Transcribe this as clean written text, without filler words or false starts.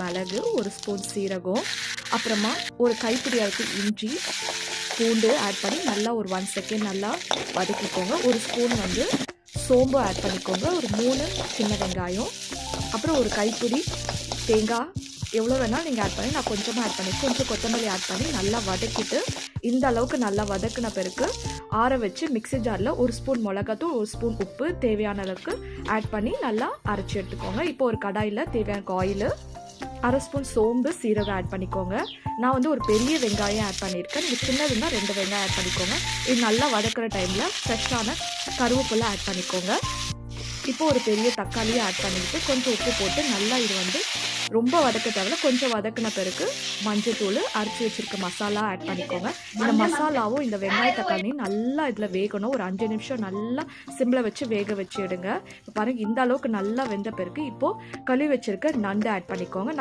மிளகு, 1 ஸ்பூன் சீரகம், அப்புறமா ஒரு கைப்பிடி அளவுக்கு இஞ்சி பூண்டு ஆட் பண்ணி நல்லா ஒரு 1 செகண்ட் நல்லா வதக்கிக்கோங்க. 1 ஸ்பூன் வந்து சோம்பு ஆட் பண்ணிக்கோங்க. ஒரு 3 சின்ன வெங்காயம், அப்புறம் ஒரு கைப்பிடி தேங்காய் எவ்வளோ வேணாலும் நீங்கள் ஆட் பண்ணி, நான் கொஞ்சமாக ஆட் பண்ணி கொஞ்சம் கொத்தமல்லி ஆட் பண்ணி நல்லா வதக்கிட்டு, இந்த அளவுக்கு நல்லா வதக்கின பிறகு ஆற வச்சு மிக்ஸி ஜாரில் 1 ஸ்பூன் மிளகாத்தூள், 1 ஸ்பூன் உப்பு தேவையான அளவுக்கு ஆட் பண்ணி நல்லா அரைச்சி எடுத்துக்கோங்க. இப்போ ஒரு கடாயில் தேவையான ஆயிலு, 1/2 ஸ்பூன் சோம்பு சீரகம் ஆட் பண்ணிக்கோங்க. நான் வந்து ஒரு பெரிய வெங்காயம் ஆட் பண்ணியிருக்கேன். நீங்கள் சின்னதுன்னா 2 வெங்காயம் ஆட் பண்ணிக்கோங்க. இது நல்லா வதக்கிற டைமில் ஃப்ரெஷ்ஷான கருவேப்பிலை ஆட் பண்ணிக்கோங்க. இப்போ ஒரு பெரிய தக்காளியை ஆட் பண்ணிவிட்டு கொஞ்சம் உப்பு போட்டு நல்லா இது வந்து ரொம்ப வதக்க தேவையில்ல, கொஞ்சம் வதக்கின பிறகு மஞ்சத்தூள், அரைச்சி வச்சிருக்க மசாலா ஆட் பண்ணிக்கோங்க. இந்த மசாலாவும் இந்த வெங்காய தக்காளியும் நல்லா இதில் வேகணும். ஒரு 5 நிமிஷம் நல்லா சிம்மில் வச்சு வேக வச்சு எடுங்க. இப்போ பாருங்கள், இந்த அளவுக்கு நல்லா வெந்த பிறகு இப்போது கழுவி வச்சிருக்க நண்டு ஆட் பண்ணிக்கோங்க.